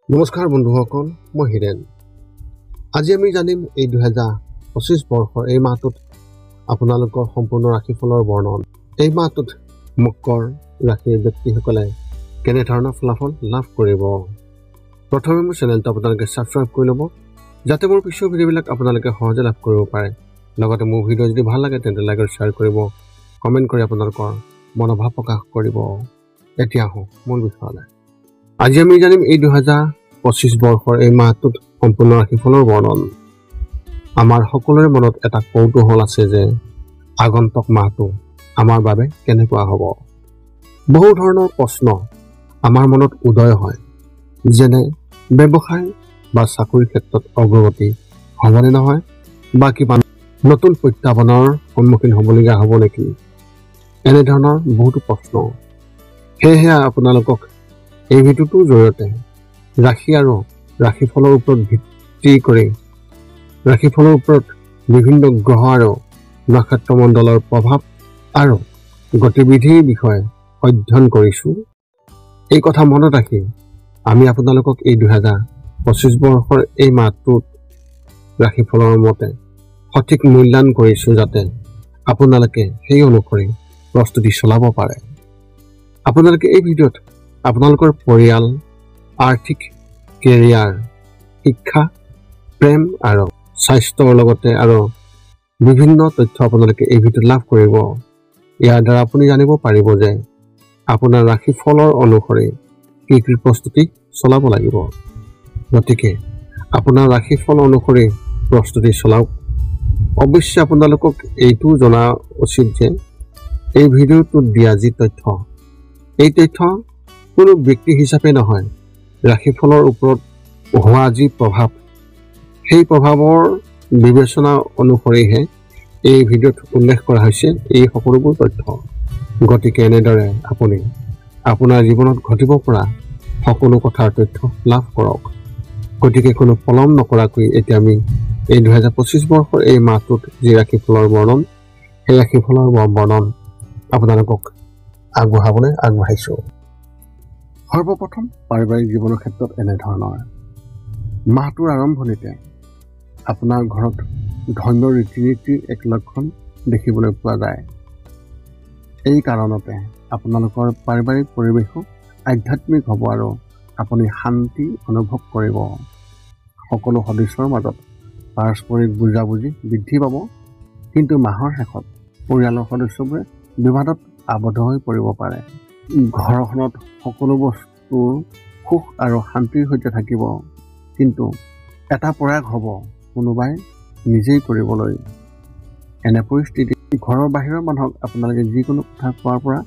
নমস্কাৰ বন্ধুসকল, মই হিৰেন। আজি আমি জানিম এই 2025 বৰ্ষৰ এই মাহটোত আপোনালোকৰ সম্পূৰ্ণ ৰাশিফলৰ বৰ্ণন। এই মাহটোত মকৰ ৰাশিৰ ব্যক্তিসকলে কেনেধৰণৰ ফলাফল লাভ কৰিব। প্ৰথমে মোৰ চেনেলটো আপোনালোকে ছাবস্ক্ৰাইব কৰি ল'ব, যাতে মোৰ পিছৰ ভিডিঅ'বিলাক আপোনালোকে সহজে লাভ কৰিব পাৰে। লগতে মোৰ ভিডিঅ' যদি ভাল লাগে তেন্তে লাইক আৰু শ্বেয়াৰ কৰিব, কমেণ্ট কৰি আপোনালোকৰ মনোভাৱ প্ৰকাশ কৰিব। এতিয়া আহোঁ মূল বিষয়লৈ। আজি আমি জানিম এই 2025 বৰ্ষৰ এই মাহটোত সম্পূৰ্ণ ৰাশিফলৰ বৰ্ণন। আমাৰ সকলোৰে মনত এটা কৌতূহল আছে যে আগন্তুক মাহটো আমাৰ বাবে কেনেকুৱা হ'ব। বহু ধৰণৰ প্ৰশ্ন আমাৰ মনত উদয় হয়, যেনে ব্যৱসায় বা চাকৰিৰ ক্ষেত্ৰত অগ্ৰগতি হ'বনে নহয়, বা কিবা নতুন প্ৰত্যাহ্বানৰ সন্মুখীন হ'বলগীয়া হ'ব নেকি, এনেধৰণৰ বহুতো প্ৰশ্ন। সেয়েহে আপোনালোকক এই ভিডিঅ'টোৰ জৰিয়তে ৰাশি আৰু ৰাশিফলৰ ওপৰত ভিত্তি কৰি ৰাশিফলৰ ওপৰত বিভিন্ন গ্ৰহ আৰু নক্ষত্ৰমণ্ডলৰ প্ৰভাৱ আৰু গতিবিধিৰ বিষয়ে অধ্যয়ন কৰিছোঁ। এই কথা মনত ৰাখি আমি আপোনালোকক এই 2025 বৰ্ষৰ এই মাহটোত ৰাশিফলৰ মতে সঠিক মূল্যায়ন কৰিছোঁ, যাতে আপোনালোকে সেই অনুসৰি প্ৰস্তুতি চলাব পাৰে। আপোনালোকে এই ভিডিঅ'ত আপোনালোকৰ পৰিয়াল, আৰ্থিক, কেৰিয়াৰ, শিক্ষা, প্ৰেম আৰু স্বাস্থ্যৰ লগতে আৰু বিভিন্ন তথ্য আপোনালোকে এই ভিডিঅ'ত লাভ কৰিব। ইয়াৰ দ্বাৰা আপুনি জানিব পাৰিব যে আপোনাৰ ৰাশিফলৰ অনুসৰি কি কি প্ৰস্তুতি চলাব লাগিব। গতিকে আপোনাৰ ৰাশিফল অনুসৰি প্ৰস্তুতি চলাওক। অৱশ্যে আপোনালোকক এইটো জনা উচিত যে এই ভিডিঅ'টোত দিয়া যি তথ্য, এই তথ্য কোনো ব্যক্তি হিচাপে নহয়, ৰাশিফলৰ ওপৰত হোৱা যি প্ৰভাৱ, সেই প্ৰভাৱৰ বিবেচনা অনুসৰিহে এই ভিডিঅ'ত উল্লেখ কৰা হৈছে এই সকলোবোৰ তথ্য। গতিকে এনেদৰে আপুনি আপোনাৰ জীৱনত ঘটিব পৰা সকলো কথাৰ তথ্য লাভ কৰক। গতিকে কোনো পলম নকৰাকৈ এতিয়া আমি এই 2025 বৰ্ষৰ এই মাহটোত যি ৰাশিফলৰ বৰ্ণন, সেই ৰাশিফলৰ বৰ্ণন আপোনালোকক আগবঢ়াবলৈ আগবাঢ়িছোঁ। সৰ্বপ্ৰথম পাৰিবাৰিক জীৱনৰ ক্ষেত্ৰত এনেধৰণৰ। মাহটোৰ আৰম্ভণিতে আপোনাৰ ঘৰত ধৰ্মীয় ৰীতি নীতিৰ এক লক্ষণ দেখিবলৈ পোৱা যায়। এই কাৰণতে আপোনালোকৰ পাৰিবাৰিক পৰিৱেশো আধ্যাত্মিক হ'ব আৰু আপুনি শান্তি অনুভৱ কৰিব। সকলো সদস্যৰ মাজত পাৰস্পৰিক বুজাবুজি বৃদ্ধি পাব, কিন্তু মাহৰ শেষত পৰিয়ালৰ সদস্যবোৰে বিবাদত আবদ্ধ হৈ পৰিব পাৰে। ঘৰখনত সকলো বস্তুৰ সুখ আৰু শান্তিৰ সৈতে থাকিব, কিন্তু এটা প্ৰয়াস হ'ব কোনোবাই নিজেই কৰিবলৈ। এনে পৰিস্থিতিত ঘৰৰ বাহিৰৰ মানুহক আপোনালোকে যিকোনো কথা কোৱাৰ পৰা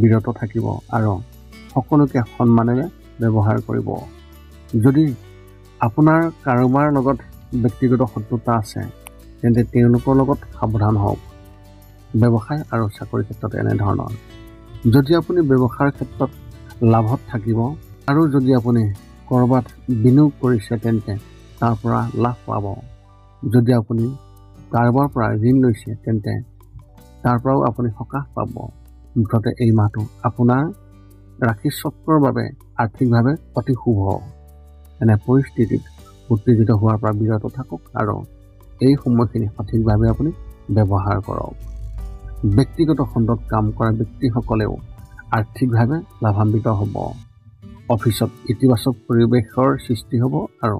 বিৰত থাকিব আৰু সকলোকে সন্মানেৰে ব্যৱহাৰ কৰিব। যদি আপোনাৰ কাৰোবাৰ লগত ব্যক্তিগত শত্ৰুতা আছে, তেন্তে তেওঁলোকৰ লগত সাৱধান হওক। ব্যৱসায় আৰু চাকৰিৰ ক্ষেত্ৰত এনেধৰণৰ। যদি আপুনি ব্যৱসায়ৰ ক্ষেত্ৰত লাভত থাকিব আৰু যদি আপুনি ক'ৰবাত বিনিয়োগ কৰিছে, তেন্তে তাৰ পৰা লাভ পাব। যদি আপুনি কাৰোবাৰ পৰা ঋণ লৈছে, তেন্তে তাৰ পৰাও আপুনি সকাহ পাব। মুঠতে এই মাহটো আপোনাৰ ৰাশিচক্ৰৰ বাবে আৰ্থিকভাৱে অতি শুভ। এনে পৰিস্থিতিত উত্তেজিত হোৱাৰ পৰা বিৰত থাকক আৰু এই সময়খিনি সঠিকভাৱে আপুনি ব্যৱহাৰ কৰক। ব্যক্তিগত খণ্ডত কাম কৰা ব্যক্তিসকলেও আৰ্থিকভাৱে লাভান্বিত হ'ব। অফিচত ইতিবাচক পৰিৱেশৰ সৃষ্টি হ'ব আৰু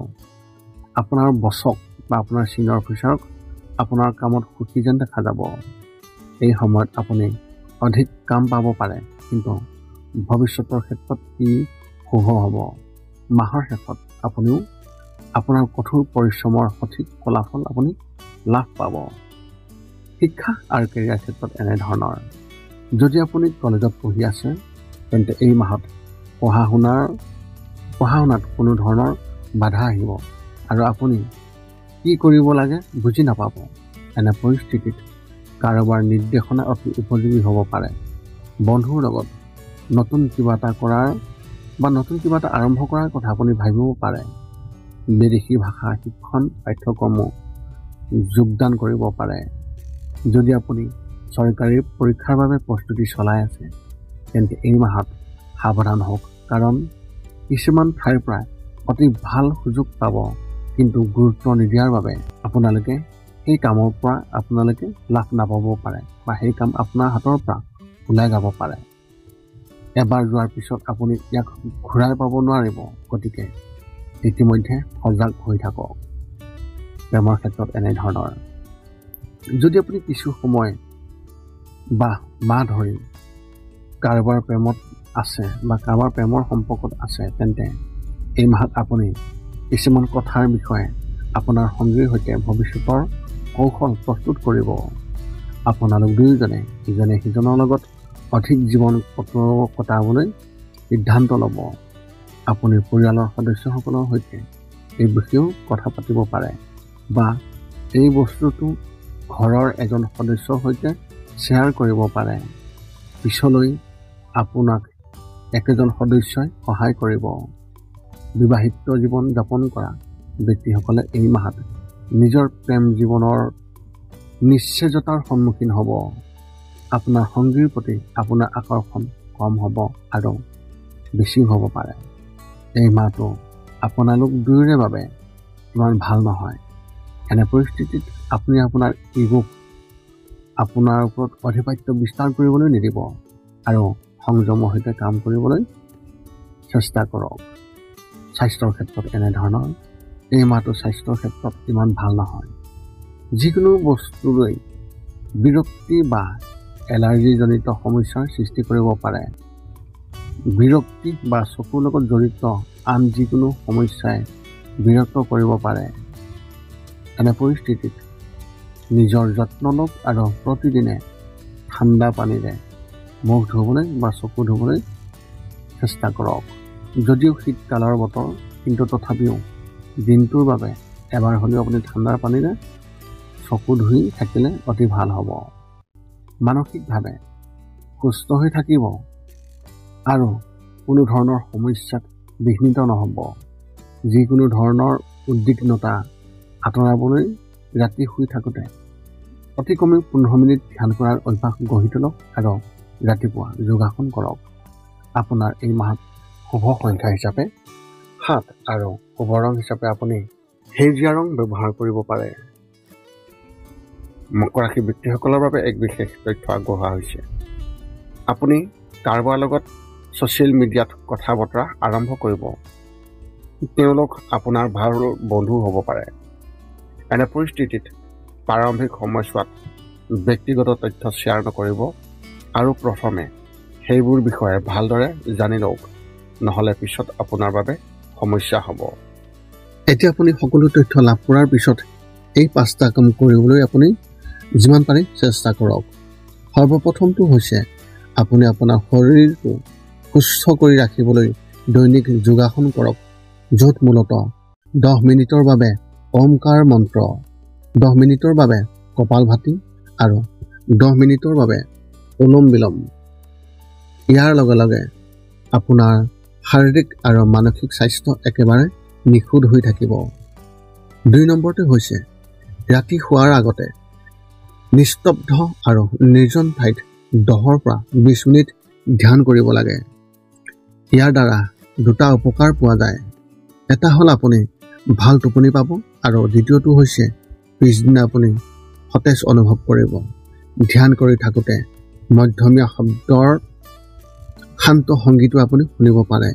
আপোনাৰ বছক বা আপোনাৰ ছিনিয়ৰ অফিচাৰক আপোনাৰ কামত সুখী যেন দেখা যাব। এই সময়ত আপুনি অধিক কাম পাব পাৰে, কিন্তু ভৱিষ্যতৰ ক্ষেত্ৰত ই শুভ হ'ব। মাহৰ শেষত আপুনিও আপোনাৰ কঠোৰ পৰিশ্ৰমৰ সঠিক ফলাফল আপুনি লাভ পাব। শিক্ষা আৰু কেৰিয়াৰ ক্ষেত্ৰত এনেধৰণৰ। যদি আপুনি কলেজত পঢ়ি আছে, তেন্তে এই মাহত পঢ়া শুনাত কোনো ধৰণৰ বাধা আহিব আৰু আপুনি কি কৰিব লাগে বুজি নাপাব। এনে পৰিস্থিতিত কাৰোবাৰ নিৰ্দেশনা অতি উপযোগী হ'ব পাৰে। বন্ধুৰ লগত নতুন কিবা এটা আৰম্ভ কৰাৰ কথা আপুনি ভাবিব পাৰে। বিদেশী ভাষা শিক্ষণ পাঠ্যক্ৰমো যোগদান কৰিব পাৰে। যদি আপুনি চৰকাৰী পৰীক্ষাৰ বাবে প্ৰস্তুতি চলাই আছে, তেন্তে এই মাহত সাৱধান হওক, কাৰণ কিছুমান ঠাইৰ পৰা অতি ভাল সুযোগ পাব, কিন্তু গুৰুত্ব নিদিয়াৰ বাবে আপোনালোকে সেই কামৰ পৰা আপোনালোকে লাভ নাপাব পাৰে বা সেই কাম আপোনাৰ হাতৰ পৰা ওলাই যাব পাৰে। এবাৰ যোৱাৰ পিছত আপুনি ইয়াক ঘূৰাই পাব নোৱাৰিব। গতিকে ইতিমধ্যে সজাগ হৈ থাকক। প্ৰেমৰ ক্ষেত্ৰত এনেধৰণৰ যদি আপুনি কিছু সময় বা মাহ ধৰি কাৰোবাৰ প্ৰেমত আছে বা কাৰোবাৰ প্ৰেমৰ সম্পৰ্কত আছে, তেন্তে এই মাহত আপুনি কিছুমান কথাৰ বিষয়ে আপোনাৰ সঙ্গীৰ সৈতে ভৱিষ্যতৰ কৌশল প্ৰস্তুত কৰিব। আপোনালোক দুয়োজনে ইজনে সিজনৰ লগত অধিক জীৱন কটাবলৈ সিদ্ধান্ত ল'ব। আপুনি পৰিয়ালৰ সদস্যসকলৰ সৈতে এই বিষয়েও কথা পাতিব পাৰে বা এই বস্তুটো ঘৰৰ এজন সদস্যৰ সৈতে শ্বেয়াৰ কৰিব পাৰে। পিছলৈ আপোনাক একেজন সদস্যই সহায় কৰিব। বিবাহিত জীৱন যাপন কৰা ব্যক্তিসকলে এই মাহত নিজৰ প্ৰেম জীৱনৰ নিশ্চয়তাৰ সন্মুখীন হ'ব। আপোনাৰ সঙ্গীৰ প্ৰতি আপোনাৰ আকৰ্ষণ কম হ'ব আৰু বেছিও হ'ব পাৰে। এই মাহটো আপোনালোক দুয়োৰে বাবে ইমান ভাল নহয়। এনে পৰিস্থিতিত আপুনি আপোনাৰ ইগোক আপোনাৰ ওপৰত আধিপত্য বিস্তাৰ কৰিবলৈ নিদিব আৰু সংযমৰ সৈতে কাম কৰিবলৈ চেষ্টা কৰক। স্বাস্থ্যৰ ক্ষেত্ৰত এনেধৰণৰ এই মাহটো স্বাস্থ্যৰ ক্ষেত্ৰত ইমান ভাল নহয়। যিকোনো বস্তুলৈ বিৰক্তি বা এলাৰ্জিজনিত সমস্যাৰ সৃষ্টি কৰিব পাৰে। বিৰক্তি বা চকুৰ লগত জড়িত আন যিকোনো সমস্যাই বিৰক্ত কৰিব পাৰে। এনে পৰিস্থিতিত নিজৰ যত্ন লওক আৰু প্ৰতিদিনে ঠাণ্ডা পানীৰে মুখ ধুবলৈ বা চকু ধুবলৈ চেষ্টা কৰক। যদিও শীতকালৰ বতৰ, কিন্তু তথাপিও দিনটোৰ বাবে এবাৰ হ'লেও আপুনি ঠাণ্ডা পানীৰে চকু ধুই থাকিলে অতি ভাল হ'ব। মানসিকভাৱে সুস্থ হৈ থাকিব আৰু কোনো ধৰণৰ সমস্যাত বিঘ্নিত নহ'ব। যিকোনো ধৰণৰ উদ্বিগ্নতা আঁতৰাবলৈ ৰাতি শুই থাকোঁতে অতি কমেও 15 মিনিট ধ্যান কৰাৰ অভ্যাস গঢ়ি তোলক আৰু ৰাতিপুৱা যোগাসন কৰক। আপোনাৰ এই মাহত শুভ সংখ্যা হিচাপে 7 আৰু শুভ ৰং হিচাপে আপুনি সেউজীয়া ৰং ব্যৱহাৰ কৰিব পাৰে। মকৰ ৰাশি ব্যক্তিসকলৰ বাবে এক বিশেষ তথ্য আগবঢ়োৱা হৈছে। আপুনি কাৰোবাৰ লগত ছ'চিয়েল মিডিয়াত কথা বতৰা আৰম্ভ কৰিব। তেওঁলোক আপোনাৰ ভাল বন্ধু হ'ব পাৰে। এনে পৰিস্থিতিত প্ৰাৰম্ভিক সময়ছোৱাত ব্যক্তিগত তথ্য শ্বেয়াৰ নকৰিব আৰু প্ৰথমে সেইবোৰ বিষয়ে ভালদৰে জানি লওক, নহ'লে পিছত আপোনাৰ বাবে সমস্যা হ'ব। এতিয়া আপুনি সকলো তথ্য লাভ কৰাৰ পিছত এই 5টা কাম কৰিবলৈ আপুনি যিমান পাৰে চেষ্টা কৰক। সৰ্বপ্ৰথমটো হৈছে আপুনি আপোনাৰ শৰীৰটো সুস্থ কৰি ৰাখিবলৈ দৈনিক যোগাসন কৰক, য'ত মূলতঃ 10 মিনিটৰ বাবে ওমকাৰ মন্ত্ৰ, 10 মিনিটৰ বাবে কপালভাতি আৰু 10 মিনিটৰ বাবে অনুলোম বিলোম। ইয়াৰ লগে লগে আপোনাৰ শাৰীৰিক আৰু মানসিক স্বাস্থ্য একেবাৰে নিখুঁত হৈ থাকিব। 2 নম্বৰটো হৈছে ৰাতি শোৱাৰ আগতে নিস্তব্ধ আৰু নিৰ্জন ঠাইত 10 পৰা 20 মিনিট ধ্যান কৰিব লাগে। ইয়াৰ দ্বাৰা 2টা উপকাৰ পোৱা যায়। এটা হ'ল আপুনি ভাল টোপনি পাব আৰু দ্বিতীয়টো হৈছে পিছদিনা আপুনি সতেজ অনুভৱ কৰিব। ধ্যান কৰি থাকোঁতে মধ্যমীয়া শব্দৰ শান্ত সংগীতো আপুনি শুনিব পাৰে।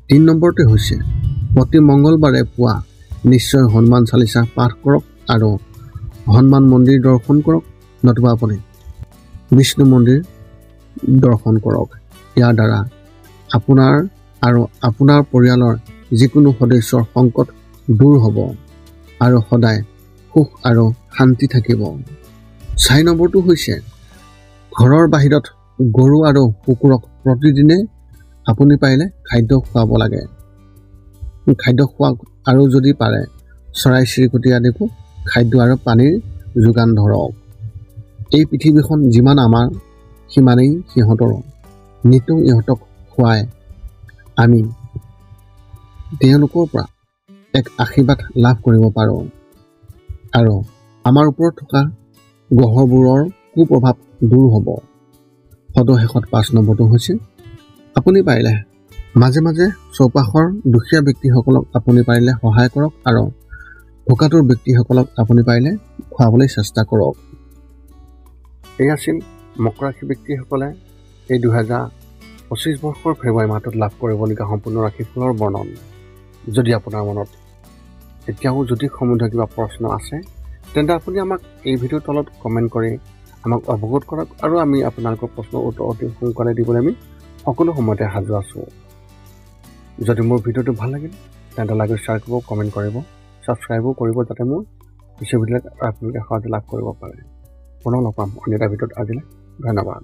3 নম্বৰটো হৈছে প্ৰতি মংগলবাৰে পুৱা নিশ্চয় হনুমান চালিচা পাঠ কৰক আৰু হনুমান মন্দিৰ দৰ্শন কৰক, নতুবা আপুনি বিষ্ণু মন্দিৰ দৰ্শন কৰক। ইয়াৰ দ্বাৰা আপোনাৰ আৰু আপোনাৰ পৰিয়ালৰ যিকোনো সদস্যৰ সংকট দূৰ হ'ব আৰু সদায় সুখ আৰু শান্তি থাকিব। 4 নম্বৰটো হৈছে ঘৰৰ বাহিৰত গৰু আৰু কুকুৰক প্ৰতিদিনে আপুনি পাৰিলে খাদ্য খুৱাব লাগে। খাদ্য খোৱা আৰু যদি পাৰে চৰাই চিৰিকটি আদিকো খাদ্য আৰু পানীৰ যোগান ধৰক। এই পৃথিৱীখন যিমান আমাৰ সিমানেই সিহঁতৰো। নিতৌ ইহঁতক খুৱাই আমি তেওঁলোকৰ পৰা এক আশীৰ্বাদ লাভ কৰিব পাৰোঁ আৰু আমাৰ ওপৰত থকা গ্ৰহবোৰৰ কুপ্ৰভাৱ দূৰ হ'ব। সদশেষত 5 নম্বৰটো হৈছে আপুনি পাৰিলে মাজে মাজে চৌপাশৰ দুখীয়া ব্যক্তিসকলক আপুনি পাৰিলে সহায় কৰক আৰু ভোকাতুৰ ব্যক্তিসকলক আপুনি পাৰিলে খুৱাবলৈ চেষ্টা কৰক। এই আছিল মকৰ ৰাশি ব্যক্তিসকলে এই 2025 বৰ্ষৰ ফেব্ৰুৱাৰী মাহটোত লাভ কৰিবলগীয়া সম্পূৰ্ণ ৰাশিফলৰ বৰ্ণন। যদি আপোনাৰ মনত এতিয়াও যদি সম্বন্ধীয় কিবা প্ৰশ্ন আছে তেন্তে আপুনি আমাক এই ভিডিঅ'ৰ তলত কমেণ্ট কৰি আমাক অৱগত কৰক আৰু আমি আপোনালোকৰ প্ৰশ্নৰ উত্তৰ অতি সোনকালে দিবলৈ আমি সকলো সময়তে সাজু আছোঁ। যদি মোৰ ভিডিঅ'টো ভাল লাগিল তেন্তে লাইক শ্বেয়াৰ কৰিব, কমেণ্ট কৰিব, ছাবস্ক্ৰাইবো কৰিব যাতে মোৰ পিছৰ ভিডিঅ'বিলাক আপোনালোকে সহজে লাভ কৰিব পাৰে। পুনৰ লগ পাম অন্য এটা ভিডিঅ'ত। আজিলৈ ধন্যবাদ।